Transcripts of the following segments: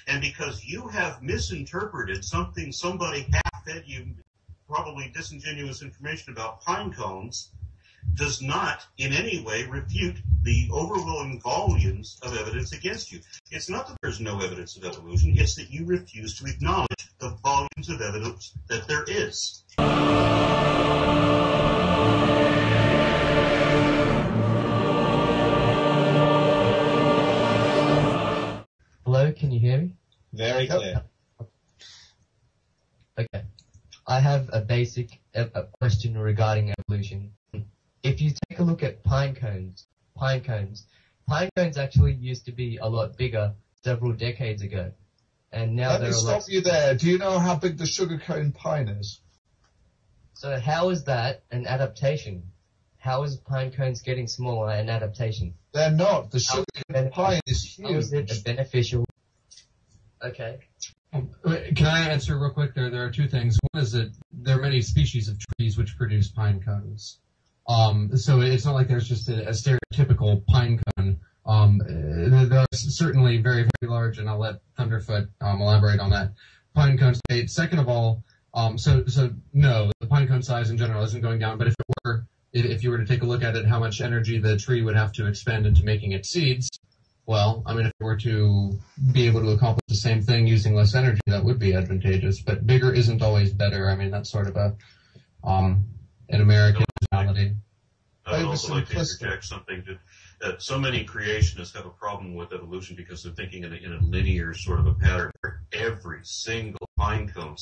And because you have misinterpreted something somebody half-fed you, probably disingenuous information about pine cones, does not in any way refute the overwhelming volumes of evidence against you. It's not that there's no evidence of evolution, it's that you refuse to acknowledge the volumes of evidence that there is. Hello, can you hear me? Very clear. Okay. I have a basic question regarding evolution. If you take a look at pine cones actually used to be a lot bigger several decades ago. And now Let me stop you there. Do you know how big the sugarcane pine is? So how is that an adaptation? How is pine cones getting smaller an adaptation? They're not. The sugarcane pine is huge. How is it a beneficial? Okay. Can I answer real quick? There are two things. One is that there are many species of trees which produce pine cones. So it's not like there's just a stereotypical pine cone. There are certainly very, very large, and I'll let Thunderfoot elaborate on that, pine cones. Second of all, so no, the pine cone size in general isn't going down, but if you were to take a look at it, how much energy the tree would have to expend into making its seeds, well, I mean, if it were to be able to accomplish the same thing using less energy, that would be advantageous. But bigger isn't always better. I mean, that's sort of an American mentality. I would also like to interject something that so many creationists have a problem with evolution because they're thinking in a linear sort of a pattern where every single pine cone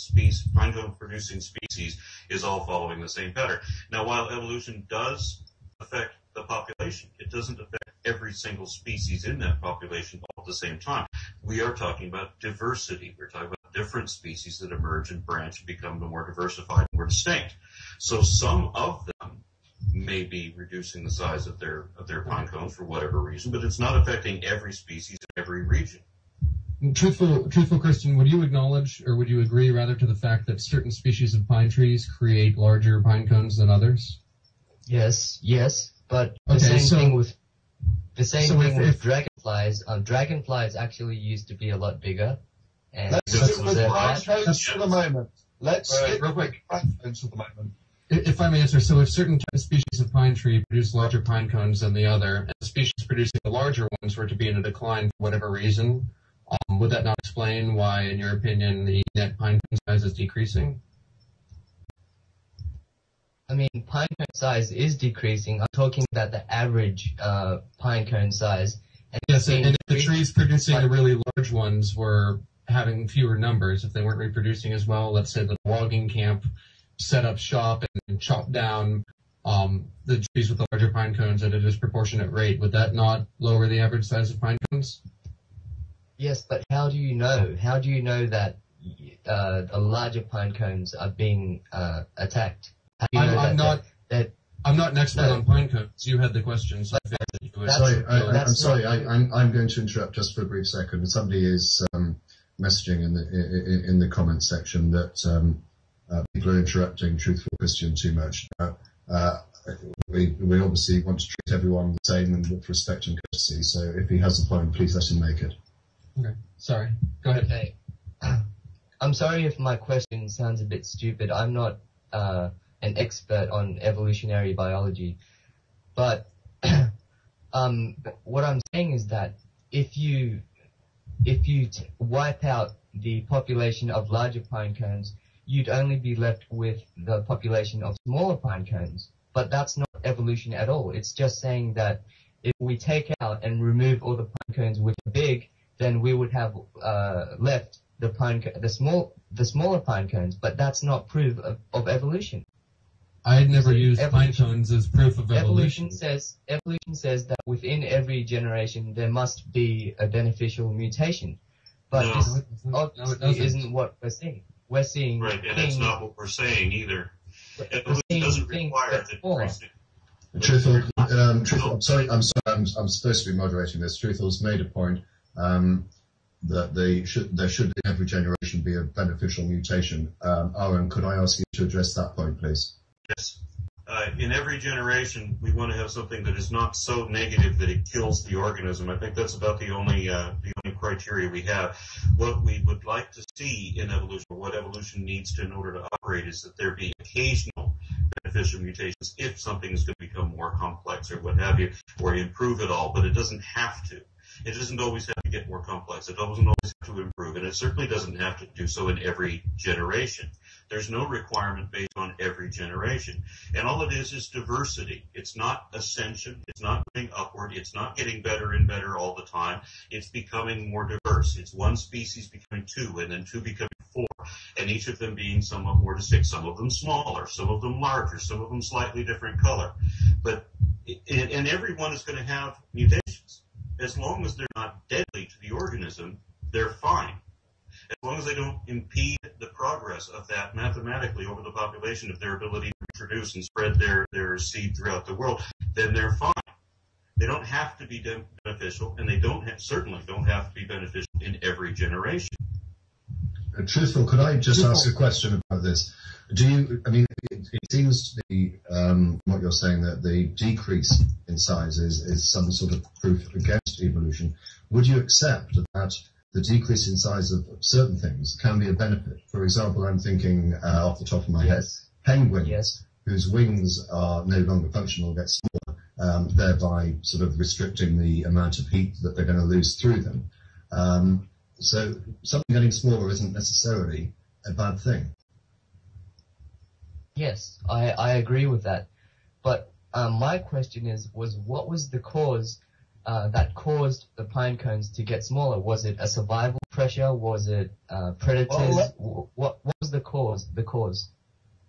producing species is all following the same pattern. Now, while evolution does affect the population, it doesn't affect every single species in that population all at the same time. We are talking about diversity. We're talking about different species that emerge and branch and become more diversified and more distinct. So some of them may be reducing the size of their pine cones for whatever reason, but it's not affecting every species in every region. Truthful Christian, would you acknowledge, or would you agree rather, to the fact that certain species of pine trees create larger pine cones than others? Yes, but the same thing with dragonflies. Dragonflies actually used to be a lot bigger. And let's stick with pine cones for the moment. Let's stick with pine cones for the moment. If I may answer, so if certain species of pine tree produce larger pine cones than the other, and the species producing the larger ones were to be in a decline for whatever reason, would that not explain why, in your opinion, the net pine cone size is decreasing? I mean, pine cone size is decreasing. I'm talking about the average pine cone size. And yes, and if the trees producing the really large ones were having fewer numbers, if they weren't reproducing as well, let's say the logging camp set up shop and chop down the trees with the larger pine cones at a disproportionate rate, would that not lower the average size of pine cones? Yes, but how do you know? How do you know that the larger pine cones are being attacked? I'm not an expert on pine cones. You had the question, so I'm sorry. I'm going to interrupt just for a brief second. Somebody is messaging in the comments section that people are interrupting Truthful Christian too much. We obviously want to treat everyone the same and with respect and courtesy. So if he has a point, please let him make it. Okay. Sorry. Go ahead. Okay. I'm sorry if my question sounds a bit stupid. I'm not an expert on evolutionary biology, but what I'm saying is that if you wipe out the population of larger pine cones, you'd only be left with the population of smaller pine cones. But that's not evolution at all. It's just saying that if we take out and remove all the pine cones which are big, then we would have left the smaller pine cones. But that's not proof of evolution. I had never used pine cones as proof of evolution. Evolution says that within every generation there must be a beneficial mutation. But this obviously isn't what we're seeing. We're seeing right, and it's not what we're saying either. Evolution doesn't require that. Truthful, I'm supposed to be moderating this. Truthful's made a point that there should in every generation be a beneficial mutation. Aaron, could I ask you to address that point, please? Yes. in every generation, we want to have something that is not so negative that it kills the organism. I think that's about the only criteria we have. What we would like to see in evolution, or what evolution needs to in order to operate, is that there be occasional beneficial mutations if something is going to become more complex or what have you, or improve it all, but it doesn't have to. It doesn't always have to get more complex. It doesn't always have to improve, and it certainly doesn't have to do so in every generation. There's no requirement based on every generation. And all it is diversity. It's not ascension. It's not moving upward. It's not getting better and better all the time. It's becoming more diverse. It's one species becoming two, and then two becoming four, and each of them being somewhat more distinct. Some of them smaller, some of them larger, some of them slightly different color. But and every one is going to have mutations. As long as they're not deadly to the organism, they're fine. As long as they don't impede the progress of that mathematically over the population of their ability to reproduce and spread their seed throughout the world, then they're fine. They don't have to be beneficial, and they certainly don't have to be beneficial in every generation. Truthful, could I just ask a question about this? It seems to be what you're saying, that the decrease in size is some sort of proof against evolution. Would you accept that the decrease in size of certain things can be a benefit? For example, I'm thinking off the top of my head, penguins, whose wings are no longer functional, get smaller, thereby sort of restricting the amount of heat that they're going to lose through them. So something getting smaller isn't necessarily a bad thing. Yes, I agree with that. But my question was what was the cause that caused the pine cones to get smaller? Was it a survival pressure? Was it predators? What was the cause?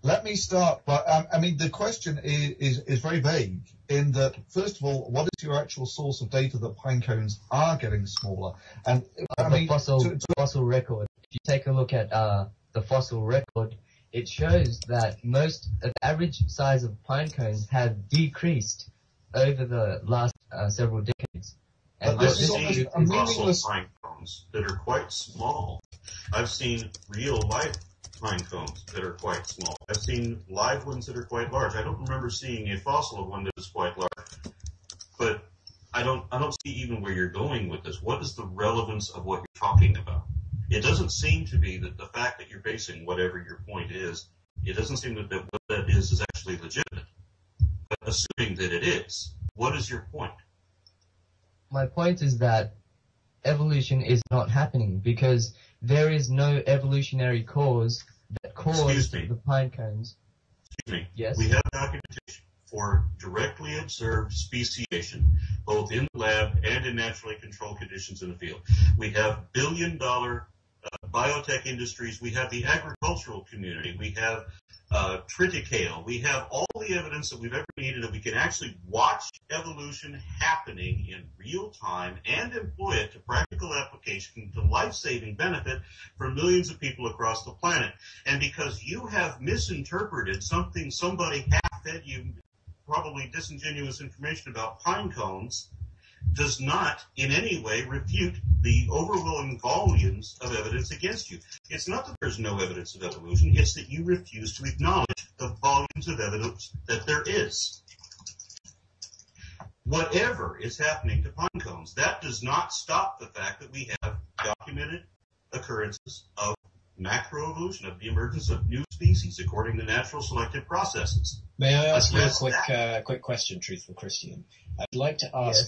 Let me start. But the question is very vague in that, first of all, what is your actual source of data that pine cones are getting smaller? And the fossil record. If you take a look at the fossil record, it shows that the average size of pine cones have decreased over the last several decades. And I've seen fossil pine cones that are quite small. I've seen real life pine cones that are quite small. I've seen live ones that are quite large. I don't remember seeing a fossil of one that is quite large. But I don't see even where you're going with this. What is the relevance of what you're talking about? It doesn't seem to be that the fact that you're basing whatever your point is, it doesn't seem that what that is actually legitimate. But assuming that it is, what is your point? My point is that evolution is not happening because there is no evolutionary cause that caused the pine cones. Excuse me. Yes. We have documentation for directly observed speciation, both in the lab and in naturally controlled conditions in the field. We have billion-dollar biotech industries. We have the agricultural community. We have triticale. We have all the evidence that we've ever needed that we can actually watch evolution happening in real time and employ it to practical application to life-saving benefit for millions of people across the planet. And because you have misinterpreted something somebody half-fed you, probably disingenuous information about pine cones, does not in any way refute the overwhelming volumes of evidence against you. It's not that there's no evidence of evolution, it's that you refuse to acknowledge the volumes of evidence that there is. Whatever is happening to pine cones, that does not stop the fact that we have documented occurrences of macroevolution, of the emergence of new species according to natural selective processes. May I ask you a quick question, Truthful Christian? I'd like to ask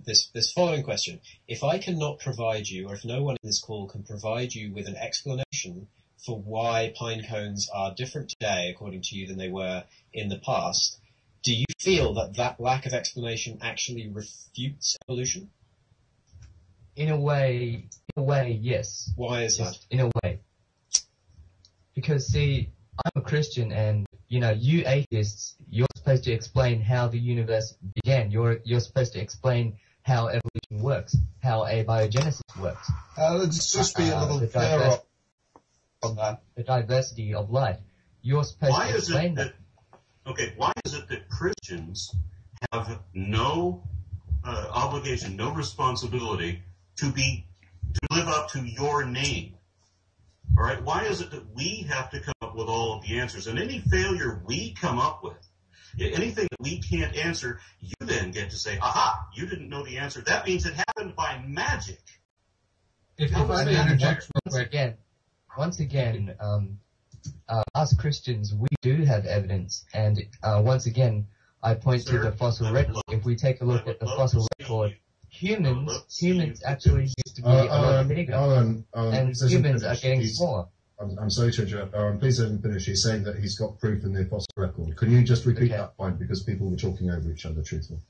this following question. If I cannot provide you, or if no one in this call can provide you with an explanation for why pine cones are different today, according to you, than they were in the past, do you feel that lack of explanation actually refutes evolution? In a way, yes. Why is that? In a way. Because, see, I'm a Christian, and, you atheists, you're supposed to explain how the universe began. You're supposed to explain how evolution works, how abiogenesis works. Let's just be a little clearer on that. The diversity of life. You're supposed to explain that. Okay, why is it that Christians have no obligation, no responsibility to live up to your name? All right, why is it that we have to come up with all of the answers? And any failure we come up with Anything that we can't answer, you then get to say, aha, you didn't know the answer. That means it happened by magic. If I may interject real quick. Once again, us Christians, we do have evidence, and once again, I point to the fossil record. If we take a look at the fossil record, humans actually used to be a lot bigger, and humans are getting smaller. I'm sorry to interrupt. Please let him finish. He's saying that he's got proof in the fossil record. Can you just repeat that point, because people were talking over each other, truthful?